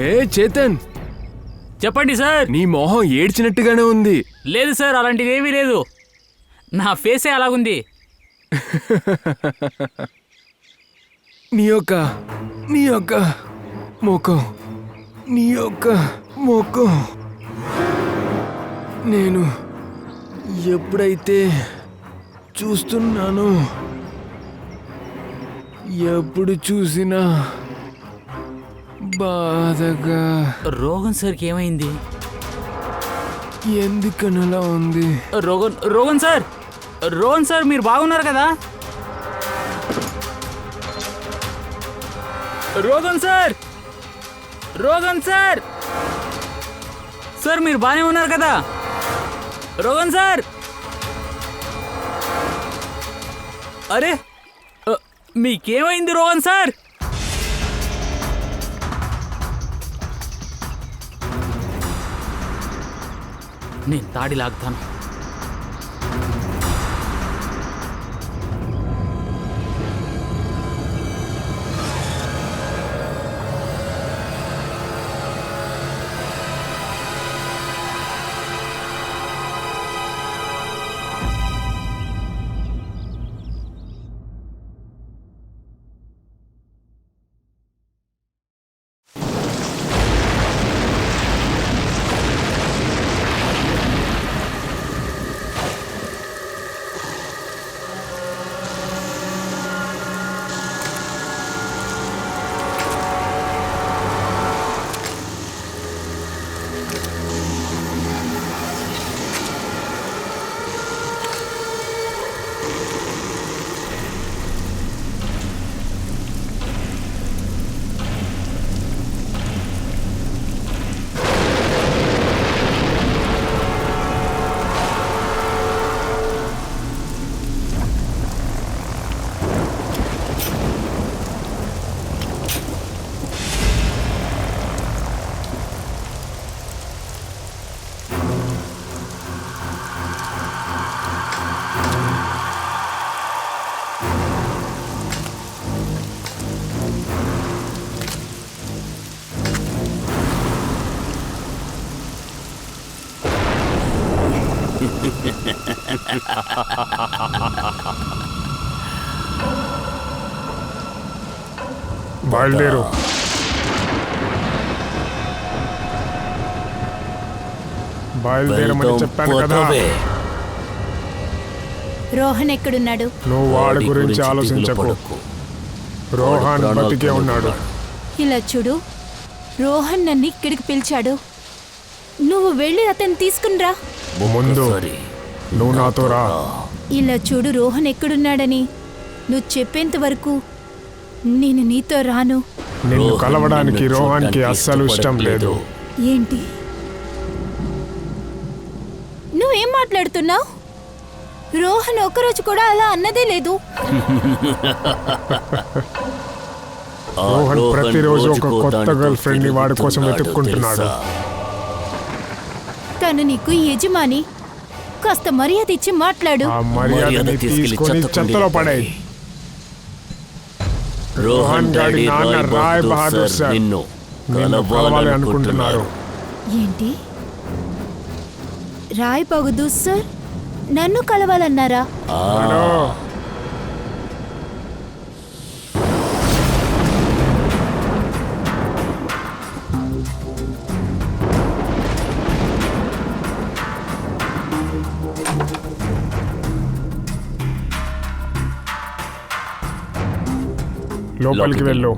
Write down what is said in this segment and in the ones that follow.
హే చేతన్, చెప్పండి సార్. నీ మొహం ఏడ్చినట్టుగానే ఉంది. లేదు సార్, అలాంటిది ఏమీ లేదు. నా ఫేసే అలాగుంది. నీ యొక్క ముఖం, నీ యొక్క ముఖం నేను ఎప్పుడైతే చూస్తున్నానో, ఎప్పుడు చూసినా బాధగా. రోగన్ సార్కి ఏమైంది? ఎందుకనలా ఉంది? రోగన్ సార్ మీరు బాగున్నారు కదా? రోగన్ సార్ సార్ మీరు బాగానే ఉన్నారు కదా? రోగన్ సార్, అరే మీకేమైంది రోగన్ సార్? నేను తాడి లాగుతాను. బయలుదేరు. బయలుదేరమని చెప్పాను కదా. రోహన్ ఎక్కడున్నాడు? నువ్వు వాడి గురించి ఆలోచించకు. రోహన్ బతికే ఉన్నాడు. ఇలా చూడు, రోహన్ నన్ను ఇక్కడికి పిలిచాడు. నువ్వు వెళ్ళి అతన్ని తీసుకునిరా. ముందు నువ్వు నాతో రా. ఇలా చూడు, రోహన్ ఎక్కడున్నాడని నువ్వు చెప్పేంత వరకు నేను నీతో రాను. నిన్ను కలవడానికి రోహన్కి అస్సలు ఇష్టం లేదు. ఏంటి నువ్వేం మాట్లాడుతున్నావు? రోహన్ ఒక్కరోజు కూడా అలా అన్నదే లేదు. రోహన్ ప్రతిరోజు ఒక కొత్త గర్ల్ ఫ్రెండ్ ని వాడి కోసం వెతుక్కుంటున్నాడు. తను నీకు యజమాని, కాస్త మర్యాద ఇచ్చి మాట్లాడు. ఆ మర్యాదని తీసుకొని చెత్తలో పడాయి. రోహన్ గాడి నాన్న రాయ్ బహదూర్ సార్ నిన్ను కలవాలి అనుకుంటున్నారు. ఏంటి? రాయ్ బహదూర్ సార్ నన్ను కలవాలన్నారా? లోపలికి వెళ్ళు.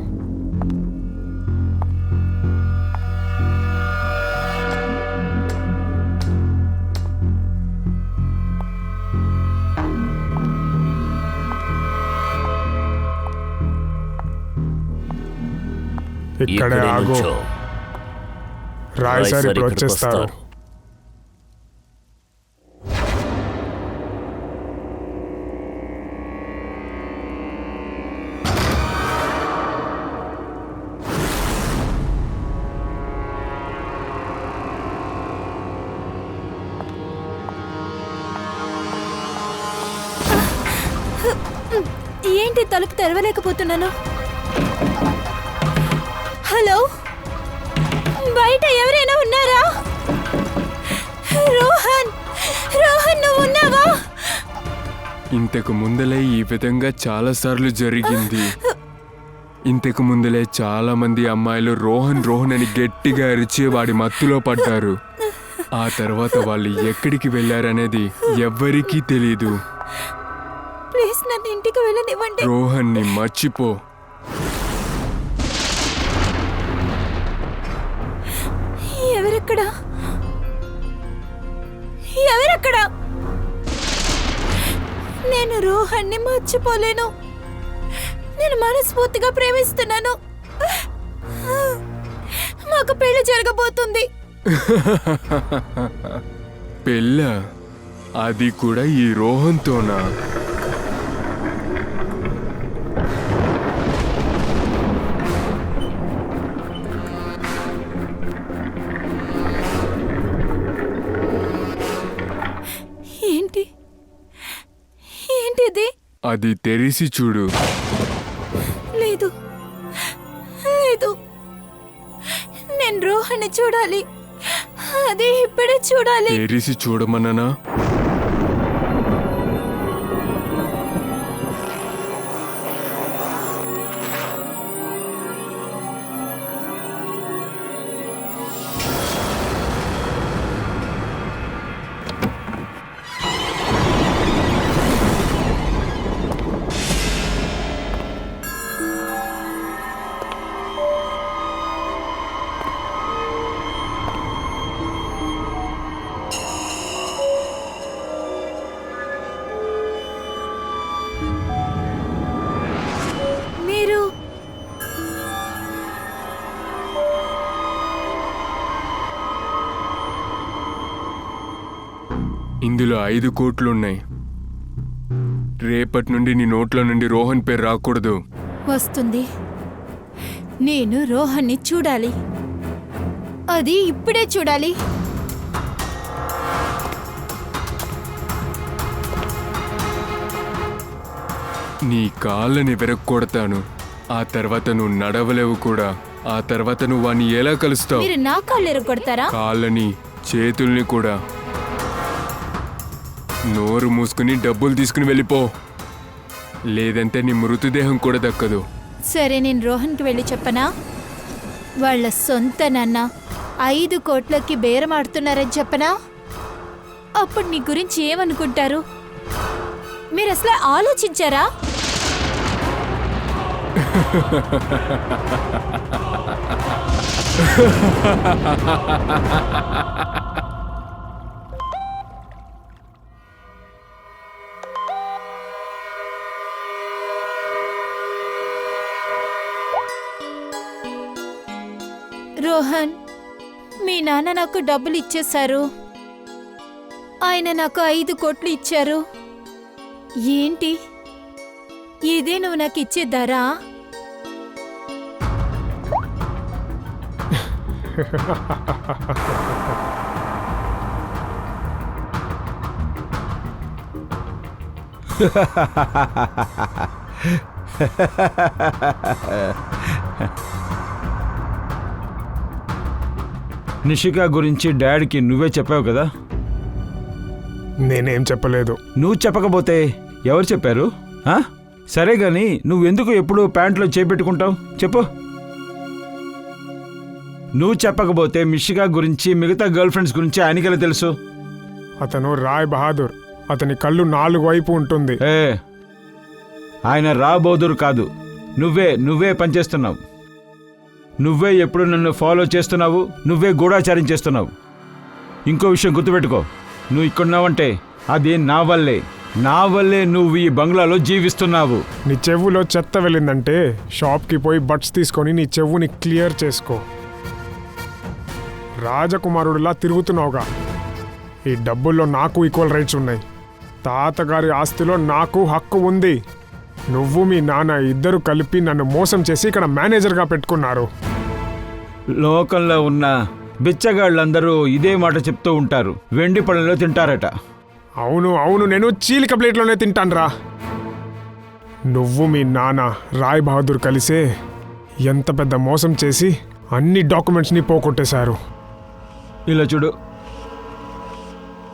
ఇక్కడే ఆగు. రాయ్ సార్ ఇప్పుడు వచ్చేస్తారు. ఏంటి తలుపు తెరవలేకపోతున్నాను? హలో, బయట ఎవరైనా ఉన్నారా? రోహన్, రోహన్ నువ్వు ఉన్నావా? ఇంతకు ముందలే ఈ విధంగా చాలాసార్లు జరిగింది. ఇంతకు ముందలే చాలా మంది అమ్మాయిలు రోహన్ రోహన్ అని గట్టిగా అరిచి వాడి మత్తులో పడ్డారు. ఆ తర్వాత వాళ్ళు ఎక్కడికి వెళ్ళారనేది ఎవ్వరికీ తెలీదు. ప్లీజ్ నన్ను ఇంటికి వెళ్ళనివ్వండి. రోహన్ని మర్చిపో. ఎవరెక్కడ? ఎవరెక్కడ? నేను రోహన్ని మర్చిపోలేను. నేను మనస్ఫూర్తిగా ప్రేమిస్తున్నాను. మాకు పెళ్లి జరగబోతుంది. పెళ్ళ? అది కూడా ఈ రోహన్తోనా? ఏంటి ఏంటిది? అది తెరిసి చూడు. లేదు లేదు, నేను రోహన్ని చూడాలి. అది ఇప్పుడే చూడాలి. తెరిసి చూడమన్నానా? మీరు ఇందులో 5 కోట్లున్నాయి. రేపటి నుండి నీ నోట్ల నుండి రోహన్ పేరు రాకూడదు. వస్తుంది. నేను రోహన్ని చూడాలి. అది ఇప్పుడే చూడాలి. నీ కాళ్ళని విరక్కొడతాను. ఆ తర్వాత నువ్వు నడవలేవు కూడా. ఆ తర్వాత నువ్వు వాణ్ణి ఎలా కలుస్తావు? మీరు నా కాళ్ళు ఎరగొడతారా? కాళ్ళని, చేతుల్ని కూడా. నోరు మూసుకుని డబ్బులు తీసుకుని వెళ్ళిపో, లేదంటే నీ మృతదేహం కూడా దక్కదు. సరే, నేను రోహన్కి వెళ్ళి చెప్పనా? వాళ్ళ సొంత నాన్న 5 కోట్లకి బేరమాడుతున్నారని చెప్పనా? అప్పుడు నీ గురించి ఏమనుకుంటారు? మీరు అసలు ఆలోచించారా? రోహన్, మీ నాన్న నాకు డబ్బులు ఇచ్చేశారు. ఆయన నాకు 5 కోట్లు ఇచ్చారు. ఏంటి ఇదే నువ్వు నాకు ఇచ్చే ధర? నిషిక గురించి డాడీకి నువ్వే చెప్పావు కదా? నేనేం చెప్పలేదు. నువ్వు చెప్పకపోతే ఎవరు చెప్పారు? సరే గాని నువ్వెందుకు ఎప్పుడు ప్యాంట్లో చేపెట్టుకుంటావు చెప్పు. నువ్వు చెప్పకపోతే మిషికా గురించి మిగతా గర్ల్ ఫ్రెండ్స్ గురించి ఆయనకెలా తెలుసు? అతను రాయ్ బహాదూర్. అతని కళ్ళు 4 వైపు ఉంటుంది. ఆయన రా బహదూర్ కాదు. నువ్వే పనిచేస్తున్నావు. నువ్వే ఎప్పుడు నన్ను ఫాలో చేస్తున్నావు. నువ్వే గూఢాచారం చేస్తున్నావు. ఇంకో విషయం గుర్తుపెట్టుకో, నువ్వు ఇక్కడున్నావంటే అది నా వల్లే నువ్వు ఈ బంగ్లాలో జీవిస్తున్నావు. నీ చెవులో చెత్త వెళ్ళిందంటే షాప్కి పోయి బట్స్ తీసుకొని నీ చెవుని క్లియర్ చేసుకో. రాజకుమారుడిలా తిరుగుతున్నావుగా. ఈ డబ్బుల్లో నాకు ఈక్వల్ రైట్స్ ఉన్నాయి. తాతగారి ఆస్తిలో నాకు హక్కు ఉంది. నువ్వు మీ నాన్న ఇద్దరు కలిపి నన్ను మోసం చేసి ఇక్కడ మేనేజర్గా పెట్టుకున్నారు. లోకంలో ఉన్న బిచ్చగాళ్ళందరూ ఇదే మాట చెప్తూ ఉంటారు. వెండి పళ్ళలో తింటారట. అవును, నేను చీలిక ప్లేట్లోనే తింటానురా. నువ్వు మీ నాన్న రాయ్ బహదూర్ కలిసే ఎంత పెద్ద మోసం చేసి అన్ని డాక్యుమెంట్స్ని పోగొట్టేశారు. ఇలా చూడు,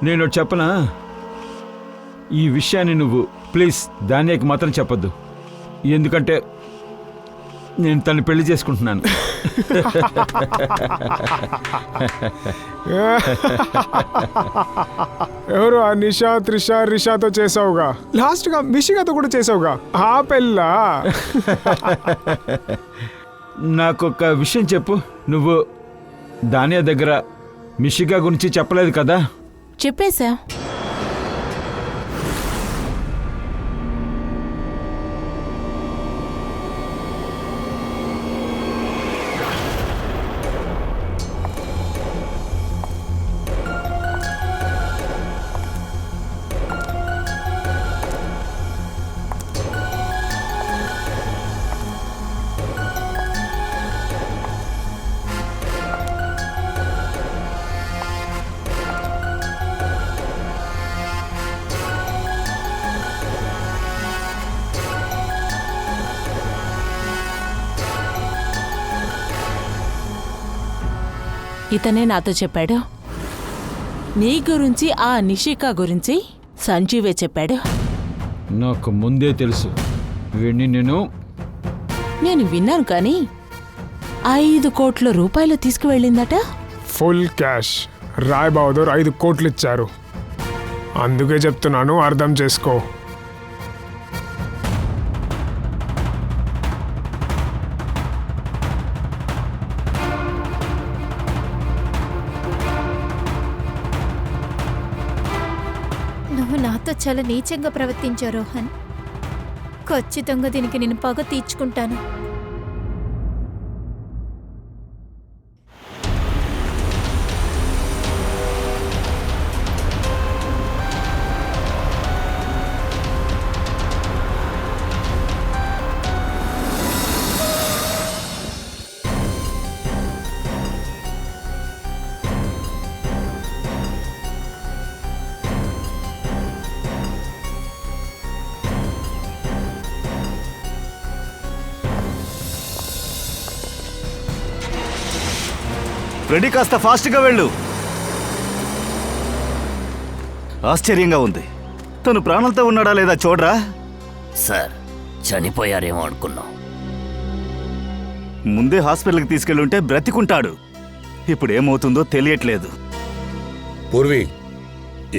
నేను ఒకటి చెప్పనా, ఈ విషయాన్ని నువ్వు ప్లీజ్ దానియాకి మాత్రం చెప్పొద్దు. ఎందుకంటే నేను తను పెళ్లి చేసుకుంటున్నాను. ఎవరు ఆ నిషా, త్రిష, రిషాతో చేసావుగా, లాస్ట్గా మిషిగాతో కూడా చేసావుగా, ఆ పెళ్ళా? నాకు ఒక విషయం చెప్పు, నువ్వు దానియా దగ్గర మిషిగా గురించి చెప్పలేదు కదా? చెప్పేశా. ఇతనే నాతో చెప్పాడు. నీ గురించి ఆ నిషికా గురించి సంజీవే చెప్పాడు. నాకు ముందే తెలుసు. వీడిని నేను విన్నాను కానీ 5 కోట్ల రూపాయలు తీసుకువెళ్ళిందట. Full cash. రాయ్ బహదూర్ 5 కోట్లు ఇచ్చారు. అందుకే చెప్తున్నాను, అర్థం చేసుకో. నువ్వు నాతో చాలా నీచంగా ప్రవర్తించావు రోహన్. ఖచ్చితంగా దీనికి నేను పగ తీర్చుకుంటాను. రెడీ, కాస్త ఫాస్ట్గా వెళ్ళు. ఆశ్చర్యంగా ఉంది. తను ప్రాణాలతో ఉన్నాడా లేదా చూడరా. సార్, చనిపోయారేమో అనుకున్నాం. ముందే హాస్పిటల్కి తీసుకెళ్ళుంటే బ్రతికుంటాడు. ఇప్పుడు ఏమవుతుందో తెలియట్లేదు. పూర్వి,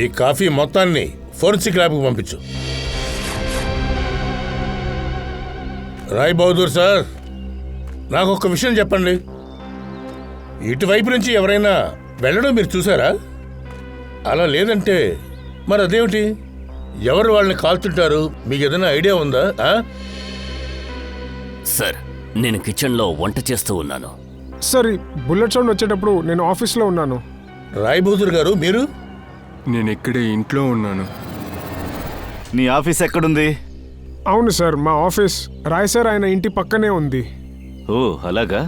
ఈ కాఫీ మొత్తాన్ని ఫోరెన్సిక్ ల్యాబ్కు పంపించు. రాయ్ బహదూర్ సార్, నాకు ఒక విషయం చెప్పండి. ఇటువైపు నుంచి ఎవరైనా వెళ్ళడం మీరు చూసారా? అలా లేదంటే మరి అదేమిటి? ఎవరు వాళ్ళని కాల్చుంటారు? మీకు ఏదైనా ఐడియా ఉందా? సార్, నేను కిచెన్లో వంట చేస్తూ ఉన్నాను. సరే, బుల్లెట్ సౌండ్ వచ్చేటప్పుడు నేను ఆఫీస్లో ఉన్నాను. రాయ్ బహదూర్ గారు, మీరు? నేను ఇక్కడే ఇంట్లో ఉన్నాను. నీ ఆఫీస్ ఎక్కడుంది? అవును సార్, మా ఆఫీస్ రాయ్ సార్ ఆయన ఇంటి పక్కనే ఉంది. ఓ అలాగా,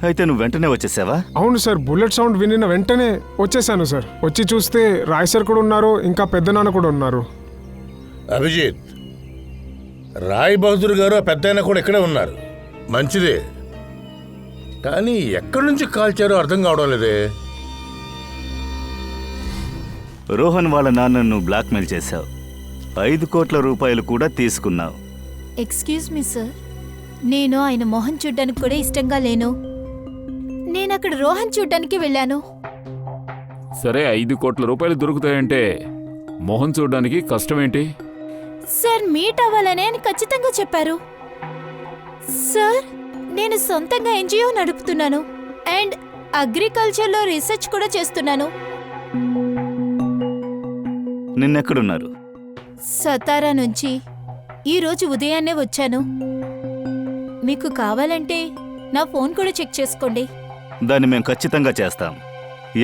అయితే నువ్వు వెంటనే వచ్చేసావా? అవును సార్, బుల్లెట్ సౌండ్ వినిన వెంటనే వచ్చేసాను సార్. వచ్చి చూస్తే రాయ్ సార్ కూడా ఉన్నారు, ఇంకా పెద్దనాన్న కూడా ఉన్నారు. అభిజిత్, రాయ్ బహదూర్ గారు ఆ పెద్దాయన కూడా ఇక్కడే ఉన్నారు. మంచిదే, కానీ ఎక్కడి నుంచి కాల్చారో అర్థం కావడం లేదే. రోహన్ వాళ్ళ నాన్నను బ్లాక్మెయిల్ చేశావు. 5 కోట్ల రూపాయలు కూడా తీసుకున్నావు. ఎక్స్క్యూజ్ మీ సార్, నేను ఆయన మొహం చూడ్డానికి కూడా ఇష్టంగా లేను. నేను అక్కడ రోహన్ చూడ్డానికి వెళ్ళాను. సరే, 5 కోట్ల రూపాయలు దొరుకుతాయంటే మోహన్ చూడడానికి కష్టమేంటి? సార్, మీట్ అవ్వాలని ఆయన ఖచ్చితంగా చెప్పారు. సార్, నేను సొంతంగా ఎన్జిఓ నడుపుతున్నాను అండ్ అగ్రికల్చర్లో రీసెర్చ్ కూడా చేస్తున్నాను. నిన్నెక్కడున్నారు? సతారా నుంచి ఈరోజు ఉదయాన్నే వచ్చాను. మీకు కావాలంటే నా ఫోన్ కూడా చెక్ చేసుకోండి. దాన్ని మేము ఖచ్చితంగా చేస్తాం.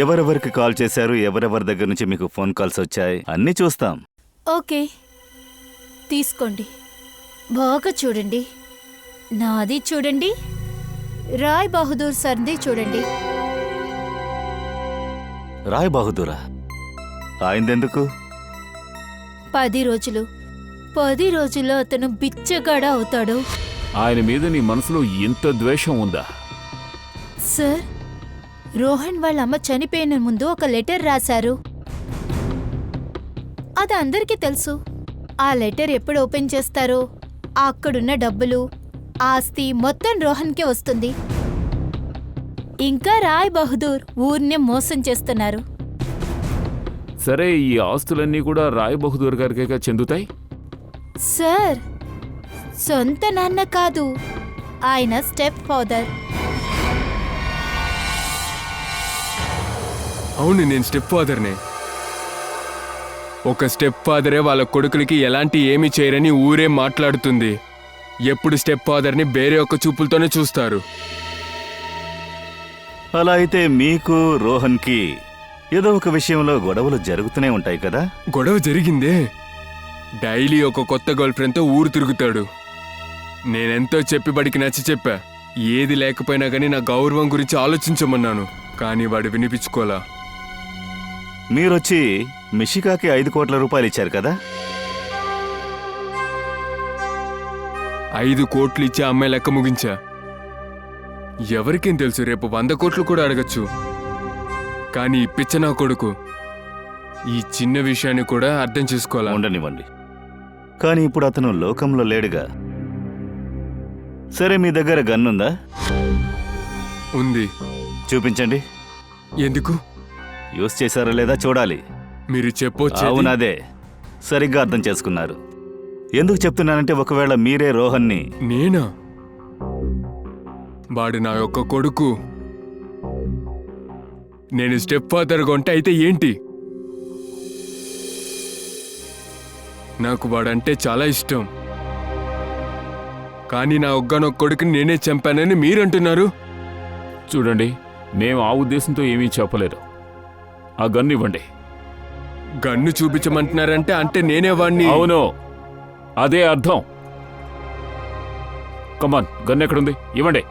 ఎవరెవరికి కాల్ చేశారు, ఎవరెవరి దగ్గర నుంచి మీకు ఫోన్ కాల్స్ వచ్చాయి, అన్నీ చూస్తాం. ఓకే, తీసుకోండి. బాగా చూడండి. నాది చూడండి, రాయ్ బహదూర్ సర్ది చూడండి. రాయ్ బహదూరా? ఆయనదెందుకు? 10 రోజులు. 10 రోజుల్లో అతను బిచ్చగాడ అవుతాడు. ఆయన మీద నీ మనసులో ఇంత ద్వేషం ఉందా? సార్, రోహన్ వాళ్ళ అమ్మ చనిపోయిన ముందు ఒక లెటర్ రాశారు. అది అందరికీ తెలుసు. ఆ లెటర్ ఎప్పుడు ఓపెన్ చేస్తారో అక్కడున్న డబ్బులు, ఆస్తి మొత్తం రోహన్కే వస్తుంది. ఇంకా రాయ్ బహదూర్ ఊర్నే మోసం చేస్తున్నారు. సరే, ఈ ఆస్తులన్నీ కూడా రాయ్ బహదూర్ గారికే చెందుతాయి? సార్, సొంత నాన్న కాదు, ఆయన స్టెప్ ఫాదర్. అవును, నేను స్టెప్ ఫాదర్నే. ఒక స్టెప్ ఫాదరే వాళ్ళ కొడుకులకి ఎలాంటి ఏమీ చేయరని ఊరే మాట్లాడుతుంది. ఎప్పుడు స్టెప్ ఫాదర్ని వేరే ఒక చూపులతోనే చూస్తారు. అలా అయితే మీకు రోహన్కి ఏదో ఒక విషయంలో గొడవలు జరుగుతూనే ఉంటాయి కదా? గొడవ జరిగిందే. డైలీ ఒక కొత్త గర్ల్ ఫ్రెండ్తో ఊరు తిరుగుతాడు. నేనెంతో చెప్పి వాడికి నచ్చి చెప్పా. ఏది లేకపోయినా కానీ నా గౌరవం గురించి ఆలోచించమన్నాను, కానీ వాడు వినిపించుకోలా. మీరొచ్చి మిషికాకి 5 కోట్ల రూపాయలు ఇచ్చారు కదా? 5 కోట్లు ఇచ్చి అమ్మాయి లెక్క ముగించా. ఎవరికేం తెలుసు, రేపు 100 కోట్లు కూడా అడగచ్చు. కానీ ఈ పిచ్చ నా కొడుకు ఈ చిన్న విషయాన్ని కూడా అర్థం చేసుకోవాలా. ఉండనివ్వండి, కానీ ఇప్పుడు అతను లోకంలో లేడుగా. సరే, మీ దగ్గర గన్నుందా? ఉంది. చూపించండి. ఎందుకు? యూస్ చేశారా లేదా చూడాలి. మీరు చెప్పొచ్చు. అవునదే, సరిగ్గా అర్థం చేసుకున్నారు. ఎందుకు చెప్తున్నానంటే ఒకవేళ మీరే రోహన్ని. నేనా? వాడు నా యొక్క కొడుకు. నేను స్టెప్ ఫాదర్ కొంటే అయితే ఏంటి? నాకు వాడంటే చాలా ఇష్టం. కానీ నా ఒక్కనొక్క కొడుకుని నేనే చంపానని మీరంటున్నారు. చూడండి, మేము ఆ ఉద్దేశంతో ఏమీ చెప్పలేదు. ఆ గన్ను ఇవ్వండి. గన్ను చూపించమంటున్నారంటే అంటే నేనే వాణ్ణి. అవును, అదే అర్థం. కమాన్, గన్ను ఎక్కడుంది? ఇవ్వండి.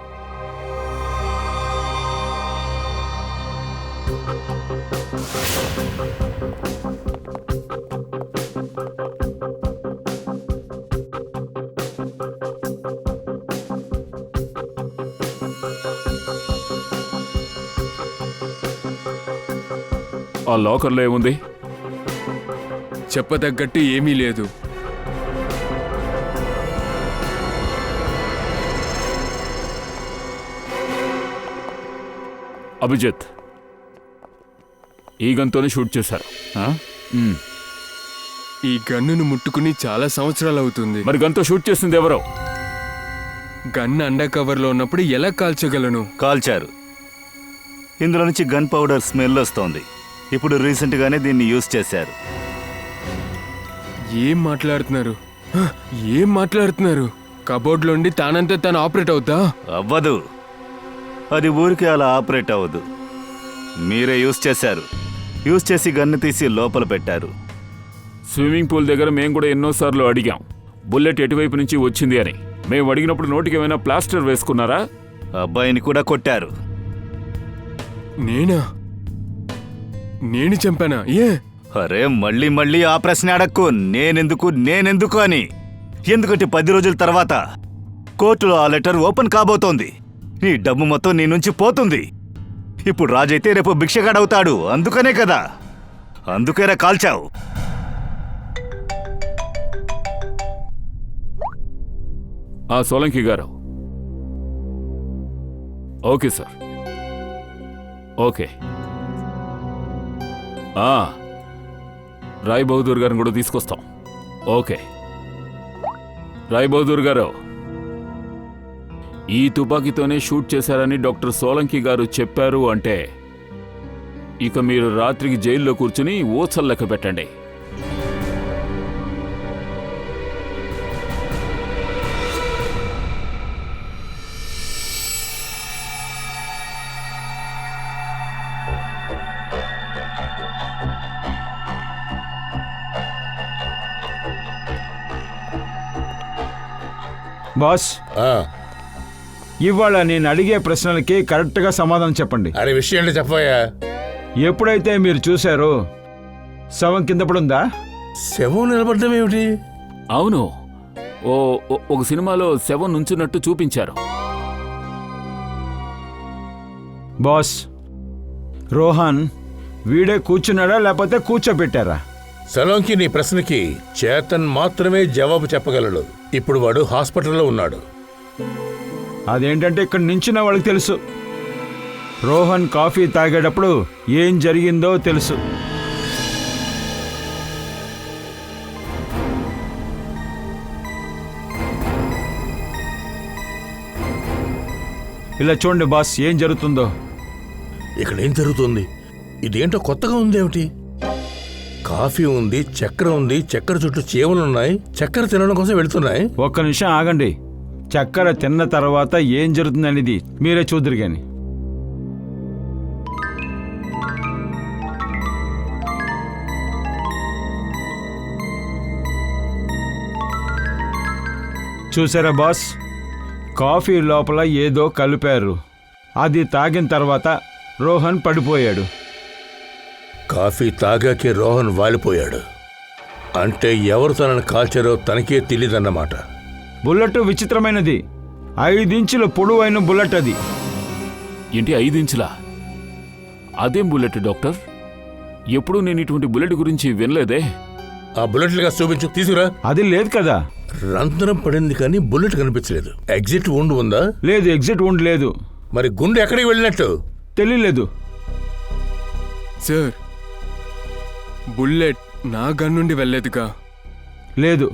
ఆ లాకర్లో ఏముంది? చెప్పదగ్గట్టు ఏమీ లేదు. అభిజిత్, ఈ గన్తోనే షూట్ చేశారు. ఆ? ఈ గన్నును ముట్టుకుని చాలా సంవత్సరాలు అవుతుంది. మరి గన్తో షూట్ చేసింది ఎవరో? గన్ అండర్ కవర్లో ఉన్నప్పుడు ఎలా కాల్చగలను? కాల్చారు. ఇందులో నుంచి గన్ పౌడర్ స్మెల్ వస్తోంది. ఇప్పుడు రీసెంట్గానే దీన్ని యూజ్ చేశారు. ఏం మాట్లాడుతున్నారు? హ, ఏం మాట్లాడుతున్నారు? కబోర్డ్లో ఉండి తానంతా తాను ఆపరేట్ అవుతా? అవ్వదు. అది ఊరికే అలా ఆపరేట్ అవ్వదు. మీరే యూజ్ చేశారు. యూజ్ చేసి గన్ను తీసి లోపల పెట్టారు. స్విమ్మింగ్ పూల్ దగ్గర మేము కూడా ఎన్నోసార్లు అడిగాం, బుల్లెట్ ఎటువైపు నుంచి వచ్చింది అని. మేము అడిగినప్పుడు నోటికి ఏమైనా ప్లాస్టర్ వేసుకున్నారా? అబ్బాయిని కూడా కొట్టారు. నేనా? నేను చంపానా? ఏ? అరే, మళ్ళీ మళ్ళీ ఆ ప్రశ్న అడక్కు. నేనెందుకు అని. ఎందుకంటే 10 రోజుల తర్వాత కోర్టులో ఆ లెటర్ ఓపెన్ కాబోతోంది. నీ డబ్బు మొత్తం నీ నుంచి పోతుంది. ఇప్పుడు రాజైతే రేపు భిక్షగాడవుతాడు. అందుకనే కదా, అందుకేరా కాల్చావు. ఆ సోలంకి గారు. Okay sir, okay. Rai Bahadur గారిని కూడా తీసుకొస్తాం. ఓకే. రాయ్ బహదూర్ గారు, ఈ తుపాకీతోనే షూట్ చేశారని డాక్టర్ సోలంకి గారు చెప్పారు అంటే ఇక మీరు రాత్రికి జైల్లో కూర్చుని ఓచలు లెక్క పెట్టండి. బాస్, ఆ, ఇవాళ నేను అడిగే ప్రశ్నలకి కరెక్ట్గా సమాధానం చెప్పండి. అరే విషయం ఏంటో చెప్పయ్యా. ఎప్పుడైతే మీరు చూశారో శవం కింద పడుందా? శవం నిలబడ్డం ఏమిటి? అవును, ఒక సినిమాలో శవం నుంచున్నట్టు చూపించారు. బాస్, రోహన్ వీడే కూర్చున్నాడా లేకపోతే కూర్చోబెట్టారా? సలోంకి నీ ప్రశ్నకి చేతన్ మాత్రమే జవాబు చెప్పగలడు. ఇప్పుడు వాడు హాస్పిటల్లో ఉన్నాడు. అదేంటంటే ఇక్కడ నించిన వాళ్ళకి తెలుసు. రోహన్ కాఫీ తాగేటప్పుడు ఏం జరిగిందో తెలుసు. ఇలా చూడండి బాస్, ఏం జరుగుతుందో. ఇక్కడ ఏం జరుగుతుంది? ఇదేంటో కొత్తగా ఉందేమిటి? కాఫీ ఉంది, చక్కెర ఉంది, చక్కెర చుట్టూ చీమలున్నాయి, చక్కెర తినడం కోసం వెళుతున్నాయి. ఒక్క నిమిషం ఆగండి. చక్కెర తిన్న తర్వాత ఏం జరుగుతుందనేది మీరే చూద్దరు గాని. చూసారా బాస్, కాఫీ లోపల ఏదో కలిపారు. అది తాగిన తర్వాత రోహన్ పడిపోయాడు. కాఫీ తాగాకే రోహన్ వాలిపోయాడు. అంటే ఎవరు తనను కాల్చారో తనకే తెలియదన్నమాట. బుల్లెట్ విచిత్రమైనది. 5 ఇంచుల పొడవైన బుల్లెట్ అది. ఏంటి 5 ఇంచులా? అదేం బుల్లెట్ డాక్టర్? ఎప్పుడూ నేను ఇటువంటి బుల్లెట్ గురించి వినలేదే. ఆ బుల్లెట్లుగా చూపించు, తీసుకురా. అది లేదు కదా. రంధ్రం పడింది కానీ బుల్లెట్ కనిపించలేదు. ఎగ్జిట్ wound ఉందా? లేదు, ఎగ్జిట్ wound లేదు. మరి గుండె ఎక్కడికి వెళ్ళినట్టు? తెలియలేదు సార్, బుల్లెట్ నా గన్ నుండి వెళ్ళేదుగా. లేదు.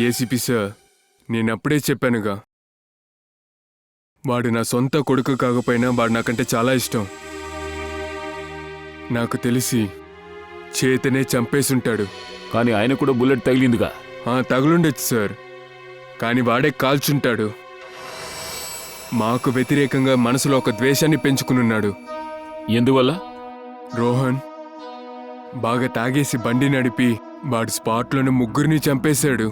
ఏసీపీ సార్, నేనప్పుడే చెప్పానుగా, వాడు నా సొంత కొడుకు కాకపోయినా వాడు నాకంటే చాలా ఇష్టం. నాకు తెలిసి చేతనే చంపేసుంటాడు. కానీ ఆయన కూడా బుల్లెట్ తగిలిందిగా. తగులుండొచ్చు సార్, కానీ వాడే కాల్చుంటాడు. మాకు వ్యతిరేకంగా మనసులో ఒక ద్వేషాన్ని పెంచుకునున్నాడు. ఎందువల్ల? రోహన్ బాగా తాగేసి బండి నడిపి వాడు స్పాట్లోనే 3 చంపేశాడు.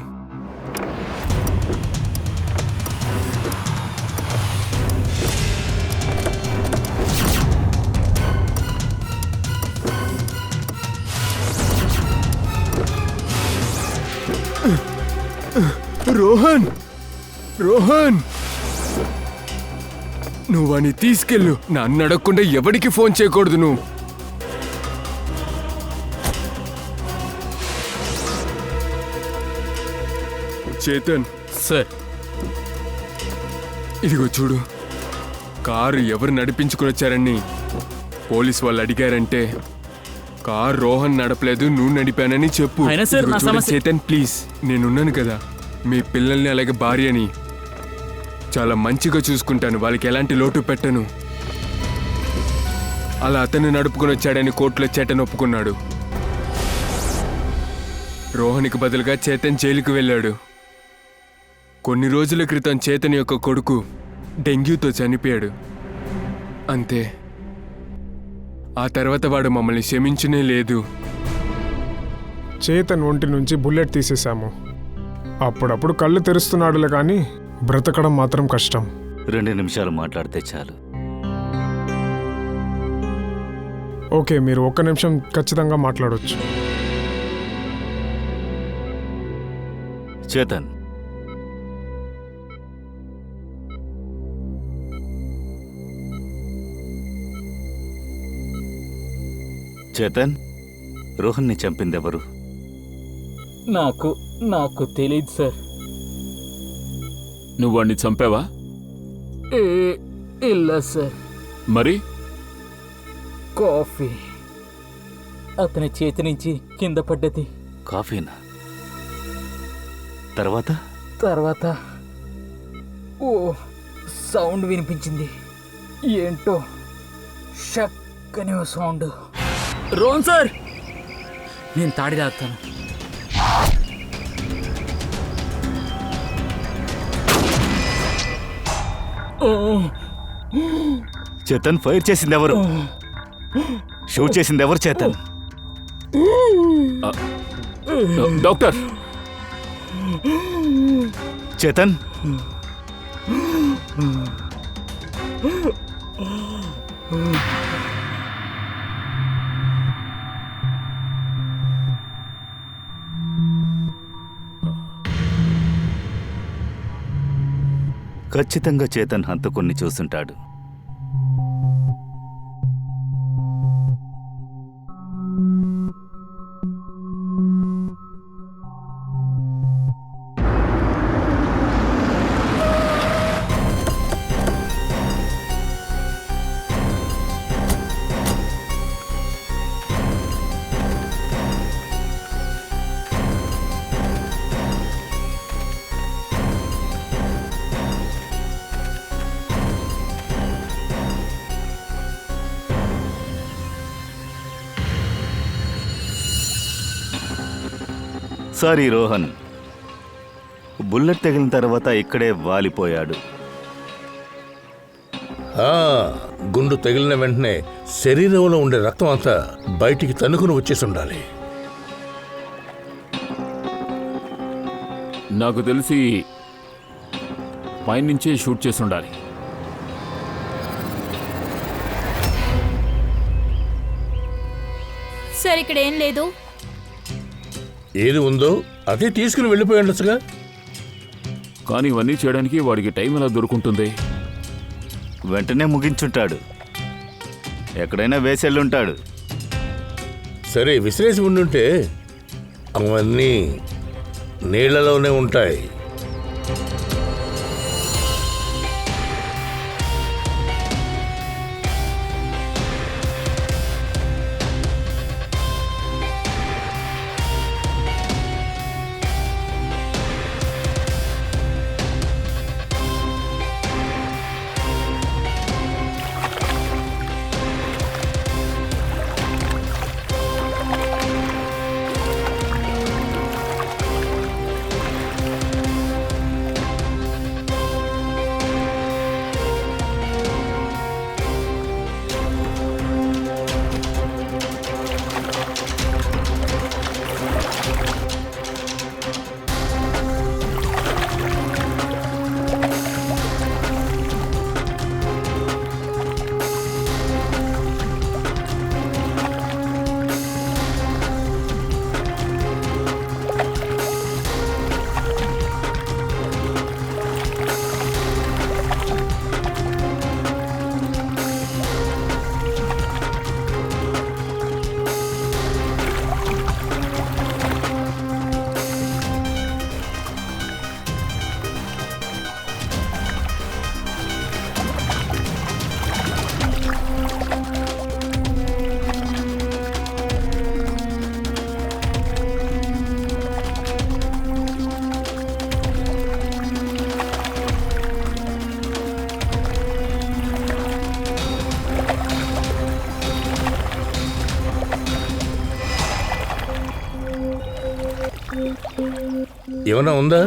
రోహన్, రోహన్, నువ్వు అని తీసుకెళ్ళు. నన్ను అడగకుండా ఎవరికి ఫోన్ చేయకూడదు నువ్వు. చేతన్ సార్, ఇదిగో చూడు, కారు ఎవరు నడిపించుకుని వచ్చారని పోలీసు వాళ్ళు అడిగారంటే కారు రోహన్ నడపలేదు, నువ్వు నడిపానని చెప్పు. అయినా సార్, ఇదిగో నా చూడు సమస్య- చేతన్ ప్లీజ్, నేనున్నాను కదా. మీ పిల్లల్ని అలాగే భార్యని చాలా మంచిగా చూసుకుంటాను. వాళ్ళకి ఎలాంటి లోటు పెట్టను. అలా అతను నడుపుకుని వచ్చాడని కోర్టులో చేతన్ ఒప్పుకున్నాడు. రోహన్కి బదులుగా చేతన్ జైలుకు వెళ్ళాడు. కొన్ని రోజుల క్రితం చేతన్ యొక్క కొడుకు డెంగ్యూతో చనిపోయాడు. అంతే. ఆ తర్వాత వాడు మమ్మల్ని క్షమించనే లేదు. చేతన్ ఒంటి నుంచి బుల్లెట్ తీసేశాము. అప్పుడప్పుడు కళ్ళు తెరుస్తున్నాడులే కానీ బ్రతకడం మాత్రం కష్టం. 2 నిమిషాలు మాట్లాడితే చాలు. ఓకే, మీరు 1 నిమిషం ఖచ్చితంగా మాట్లాడొచ్చు. చేతన్, చేతన్, రోహన్ని చంపిందెవరు? నాకు తెలియదు సార్. నువ్వు వాణ్ణి చంపావా? ಇಲ್ಲ సార్. మరి కాఫీ అతని చేతి నుంచి కింద పడ్డది. కాఫీనా? తర్వాత ఓ సౌండ్ వినిపించింది. ఏంటో షక్ అనే సౌండ్. రోహన్ సార్, నేను తాడి తాగుతాను. చేతన్, ఫైర్ చేసిందెవరు? షూట్ చేసిందెవరు? చేతన్, డాక్టర్. చేతన్, ఖచ్చితంగా చేతన్ హంతకుణ్ణి చూసుంటాడు. సారీ రోహన్, బుల్లెట్ తగిలిన తర్వాత ఇక్కడే వాలిపోయాడు. గుండు తగిలిన వెంటనే శరీరంలో ఉండే రక్తం అంతా బయటికి తన్నుకుని వచ్చేసి ఉండాలి. నాకు తెలిసి పైనుంచే షూట్ చేసి ఉండాలి. సార్ ఇక్కడ ఏం లేదు. ఏది ఉందో అదే తీసుకుని వెళ్ళిపోయి ఉండొచ్చుగా. కానీ ఇవన్నీ చేయడానికి వాడికి టైం ఎలా దొరుకుంటుంది? వెంటనే ముగించుంటాడు, ఎక్కడైనా వేసెళ్ళుంటాడు. సరే, విసిరేసి ఉండుంటే అవన్నీ నీళ్లలోనే ఉంటాయి. ఏమన్నా ఉందా?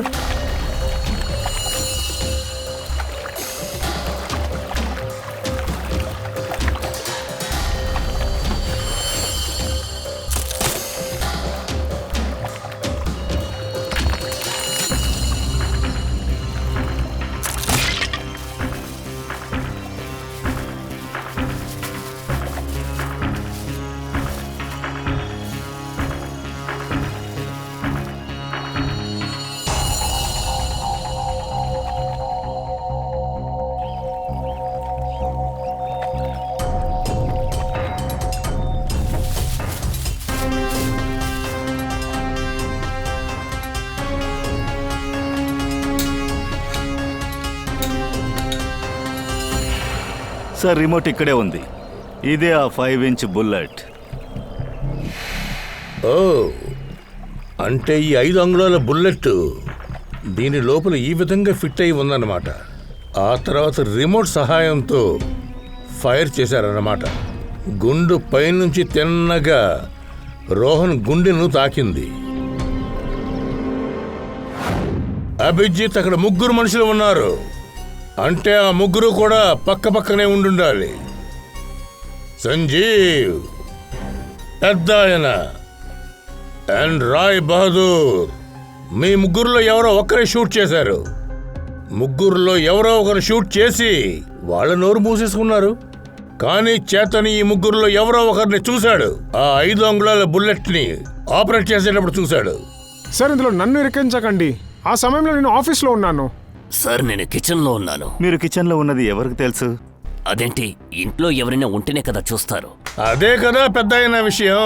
సార్, రిమోట్ ఇక్కడే ఉంది. ఇదే ఆ 5-inch బుల్లెట్. ఓ, అంటే ఈ 5 అంగుళాల బుల్లెట్ దీని లోపల ఈ విధంగా ఫిట్ అయి ఉందన్నమాట. ఆ తర్వాత రిమోట్ సహాయంతో ఫైర్ చేశారన్నమాట. గుండు పైనుంచి తిన్నగా రోహన్ గుండెను తాకింది. అభిజిత్, అక్కడ 3 మనుషులు ఉన్నారు. అంటే ఆ 3 కూడా పక్క పక్కనే ఉండుండాలి. సంజీవ్, పెద్దాయన అండ్ రాయ్ బహదూర్, మీ 3లో ఎవరో ఒకరే షూట్ చేశారు. 3లో ఎవరో ఒకరు షూట్ చేసి వాళ్ళ నోరు మూసేసుకున్నారు. కానీ చేతన్ ఈ 3లో ఎవరో ఒకరిని చూశాడు. ఆ 5 అంగుళాల బుల్లెట్ ని ఆపరేట్ చేసేటప్పుడు చూశాడు. సార్, ఇందులో నన్ను ఇరికించకండి. ఆ సమయంలో నేను ఆఫీస్లో ఉన్నాను. సార్ నేను కిచెన్లో ఉన్నాను. మీరు కిచెన్లో ఉన్నది ఎవరికి తెలుసు? అదేంటి, ఇంట్లో ఎవరైనా ఉంటేనే కదా చూస్తారు. అదే కదా పెద్ద అయిన విషయం.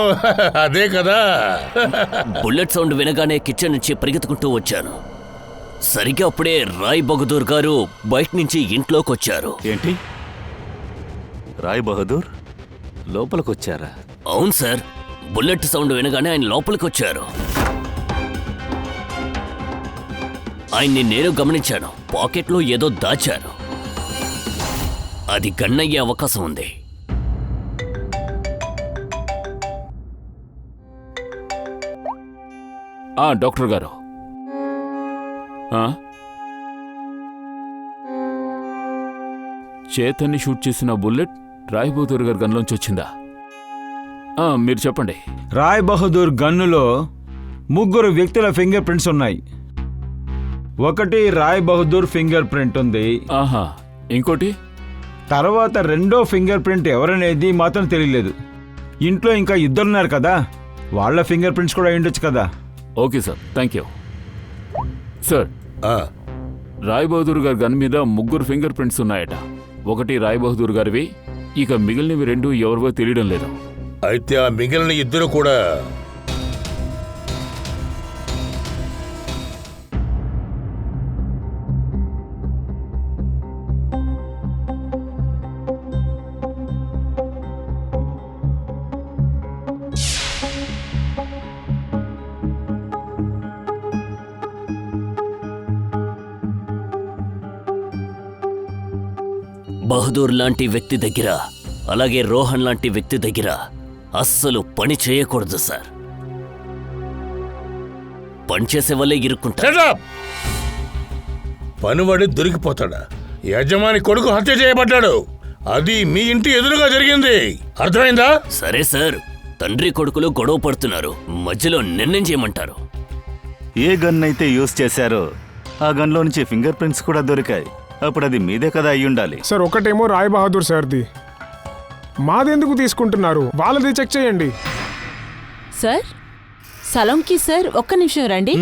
అదే కదా. బుల్లెట్ సౌండ్ వినగానే కిచెన్ నుంచి పరిగెత్తుకుంటూ వచ్చాను. సరిగ్గా అప్పుడే రాయ్ బహదూర్ గారు బయట నుంచి ఇంట్లోకి వచ్చారు. ఏంటి, రాయ్ బహదూర్ లోపలికొచ్చారా? అవును సార్, బుల్లెట్ సౌండ్ వినగానే ఆయన లోపలికి వచ్చారు. ఆయన్ని నేను గమనించాను. పాకెట్లో ఏదో దాచారు. అది గన్ అయ్యే అవకాశం ఉంది. డాక్టర్ గారు, చేతన్ని షూట్ చేసిన బుల్లెట్ రాయ్ బహదూర్ గారి గన్లోంచి వచ్చిందా? మీరు చెప్పండి. రాయ్ బహదూర్ గన్నులో 3 వ్యక్తుల ఫింగర్ ప్రింట్స్ ఉన్నాయి. ఒకటి రాయ్ బహదూర్ ఫింగర్ ప్రింట్ ఉంది. ఆహా, ఇంకోటి? తర్వాత రెండో ఫింగర్ ప్రింట్ ఎవరనేది మాత్రం తెలియలేదు. ఇంట్లో ఇంకా ఇద్దరున్నారు కదా, వాళ్ళ ఫింగర్ ప్రింట్స్ కూడా ఉండొచ్చు కదా. Okay sir, thank you. Sir, ఆ, రాయ్ బహదూర్ గారి గన్ మీద 3 ఫింగర్ ప్రింట్స్ ఉన్నాయట. ఒకటి రాయ్ బహదూర్ గారివి, ఇక మిగిలినవి 2 ఎవరివో తెలియడం లేదు. అయితే ఆ మిగిలిన ఇద్దరు కూడా బహదూర్ లాంటి వ్యక్తి దగ్గర, అలాగే రోహన్ లాంటి వ్యక్తి దగ్గర అస్సలు పని చేయకూడదు సార్. పనిచేసే వాళ్ళే ఇరుక్కుంటారు. Shut up! పనివాడి దొరికిపోతాడా? యజమాని కొడుకు హత్య చేయబడ్డాడు. అది మీ ఇంటి ఎదురుగా జరిగింది. అర్థమైందా? సరే సార్, తండ్రి కొడుకులు గొడవ పడుతున్నారు, మధ్యలో నిర్ణయం చేయమంటారు. ఏ గన్ అయితే యూజ్ చేశారో ఆ గన్లో నుంచి ఫింగర్ ప్రింట్స్ కూడా దొరికాయి. అప్పుడు అది మీదే కదా అయి ఉండాలి. సార్, ఒకటేమో రాయ్ బహదూర్ సార్ది. మాదెందుకు తీసుకుంటున్నారు? వాళ్ళది చెక్ చేయండి. సార్, సలంకి సార్, ఒక్క నిమిషం రండి.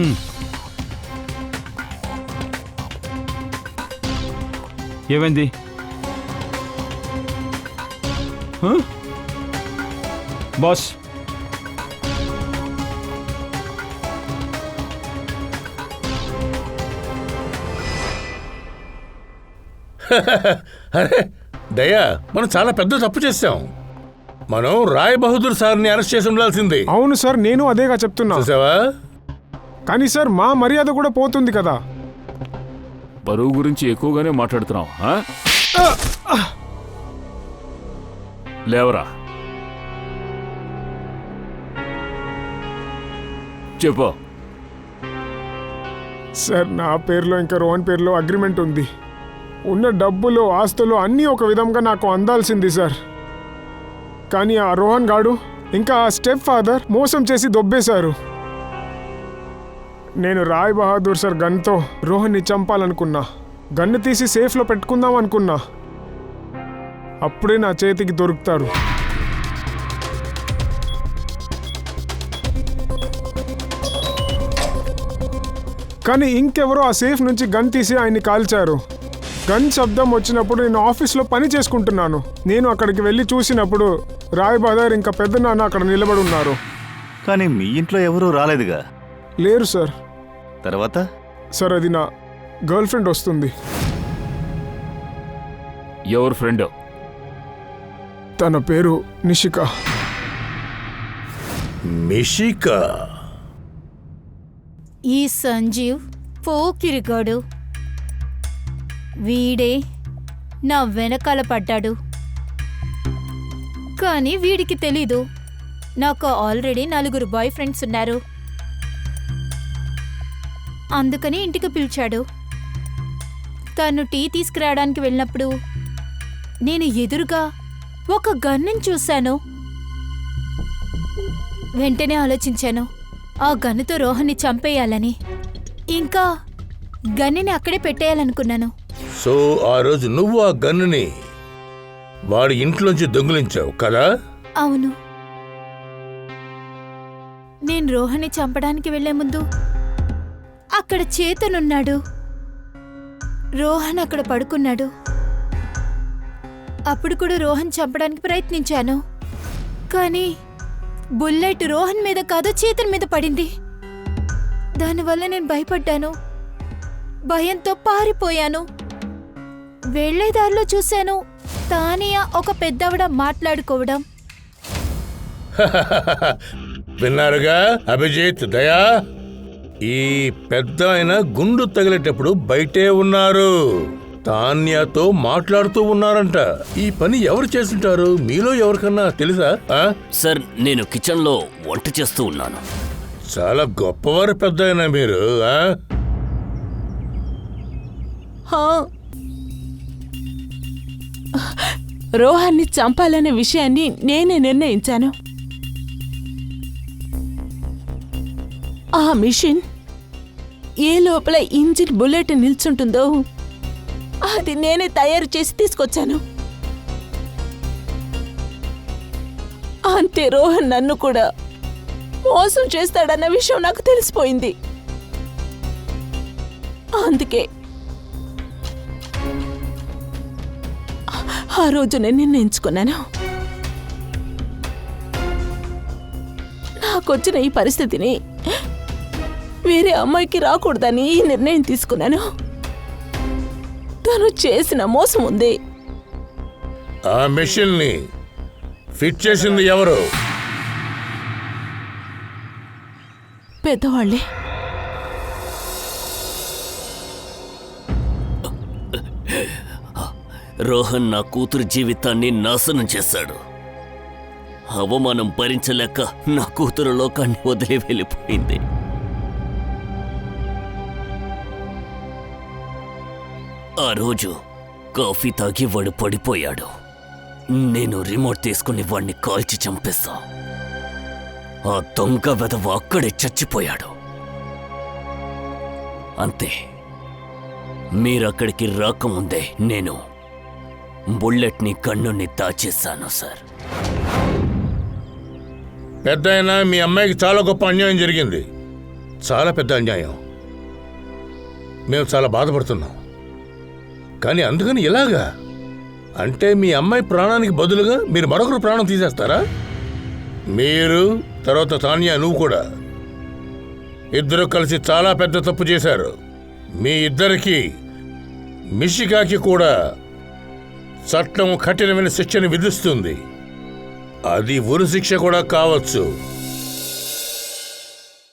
ఏమైంది? బాస్, అరే దయా, మనం చాలా పెద్ద తప్పు చేశాం. మనం రాయ్ బహదూర్ సార్ని అరెస్ట్ చేసి ఉండాల్సింది. అవును సార్, నేను అదేగా చెప్తున్నా. చూసావా? కానీ సార్, మా మర్యాద కూడా పోతుంది కదా. బరువు గురించి ఎక్కువగానే మాట్లాడుతున్నావు. లేవరా, చెప్పు. సార్, నా పేరులో ఇంకా రోహన్ పేరులో అగ్రిమెంట్ ఉంది. ఉన్న డబ్బులు, ఆస్తులు అన్నీ ఒక విధంగా నాకు అందాల్సింది సార్. కానీ ఆ రోహన్ గాడు ఇంకా ఆ స్టెప్ ఫాదర్ మోసం చేసి దొబ్బేశారు. నేను రాయ్ బహదూర్ సార్ గన్తో రోహన్ని చంపాలనుకున్నా. గన్ను తీసి సేఫ్లో పెట్టుకుందాం అనుకున్నా. అప్పుడే నా చేతికి దొరుకుతారు. కానీ ఇంకెవరో ఆ సేఫ్ నుంచి గన్ తీసి ఆయన్ని కాల్చారు. గన్ శబ్దం వచ్చినప్పుడు నేను ఆఫీస్లో పని చేసుకుంటున్నాను. నేను అక్కడికి వెళ్ళి చూసినప్పుడు రాయ్ బహదూర్ ఇంకా పెద్ద నాన్న అక్కడ నిలబడి ఉన్నారు. కానీ మీ ఇంట్లో ఎవరూ రాలేదుగా. లేరు సార్. తర్వాత? సార్, అది నా గర్ల్ ఫ్రెండ్ వస్తుంది. ఎవరు ఫ్రెండ్? తన పేరు నిషిక. మిషికా? ఈ సంజీవ్ పోకిరిగాడు. వీడే నా వెనకాల పడ్డాడు. కానీ వీడికి తెలీదు నాకు ఆల్రెడీ 4 బాయ్ ఫ్రెండ్స్ ఉన్నారు. అందుకని ఇంటికి పిలిచాడు. తను టీ తీసుకురావడానికి వెళ్ళినప్పుడు నేను ఎదురుగా ఒక గన్నుని చూశాను. వెంటనే ఆలోచించాను, ఆ గన్నుతో రోహన్ని చంపేయాలని. ఇంకా గన్నుని అక్కడే పెట్టేయాలనుకున్నాను. సో ఆ రోజు నువ్వు ఆ గన్నుని వాడి ఇంట్లోంచి దొంగిలించావు కదా? అవును. నేను రోహన్ని చంపడానికి వెళ్లే ముందు అక్కడ చేతనున్నాడు. రోహన్ అక్కడ పడుకున్నాడు. అప్పుడు కూడా రోహన్ చంపడానికి ప్రయత్నించాను, కానీ బుల్లెట్ రోహన్ మీద కాదు చేతన్ మీద పడింది. దానివల్ల నేను భయపడ్డాను. భయంతో పారిపోయాను. వెళ్లేదారిలో చూశాను తానియా ఒక పెద్దవిడ మాట్లాడుకోవడం. విన్నారుగా అభిజిత్, దయా, ఈ పెద్ద ఆయన గుండు తగిలేటప్పుడు బయటే ఉన్నారు. తాన్యాతో మాట్లాడుతూ ఉన్నారంట. ఈ పని ఎవరు చేస్తుంటారు? మీలో ఎవరికన్నా తెలుసా? సార్, నేను కిచెన్లో వంట చేస్తూ ఉన్నాను. చాలా గొప్పవారు పెద్ద ఆయన మీరు. రోహాన్ని చంపాలనే విషయాన్ని నేనే నిర్ణయించాను. ఆ మిషన్ ఏ లోపల ఇంజిన్ బుల్లెట్ నిల్చుంటుందో అది నేనే తయారు చేసి తీసుకొచ్చాను. అంతే, రోహన్ నన్ను కూడా మోసం చేస్తాడన్న విషయం నాకు తెలిసిపోయింది. అందుకే ఆ రోజు నేను నిర్ణయించుకున్నాను. నాకొచ్చిన ఈ పరిస్థితిని వేరే అమ్మాయికి రాకూడదని ఈ నిర్ణయం తీసుకున్నాను. తను చేసిన మోసం ఉంది. ఆ మెషిన్ ని ఫిట్ చేసింది ఎవరు? పెద్దవాళ్ళే. రోహన్ నా కూతురు జీవితాన్ని నాశనం చేశాడు. అవమానం భరించలేక నా కూతురు లోకాన్ని వదిలి వెళ్ళిపోయింది. ఆ రోజు కాఫీ తాగి వాడు పడిపోయాడు. నేను రిమోట్ తీసుకుని వాడిని కాల్చి చంపేశా. ఆ దొంగ వెధవ అక్కడే చచ్చిపోయాడు. అంతే, మీరక్కడికి రాకముందే నేను బుల్లెట్ని కన్నుని దాచేశాను సార్. పెద్ద అయినా మీ అమ్మాయికి చాలా గొప్ప అన్యాయం జరిగింది. చాలా పెద్ద అన్యాయం. మేము చాలా బాధపడుతున్నాం. కానీ అందుకని ఇలాగా అంటే మీ అమ్మాయి ప్రాణానికి బదులుగా మీరు మరొకరు ప్రాణం తీసేస్తారా? మీరు తర్వాత తాన్యా, నువ్వు కూడా ఇద్దరు కలిసి చాలా పెద్ద తప్పు చేశారు. మీ ఇద్దరికి మిషికాకి కూడా చట్టం కఠినమైన శిక్షను విధిస్తుంది. అది ఉరి శిక్ష కూడా కావచ్చు.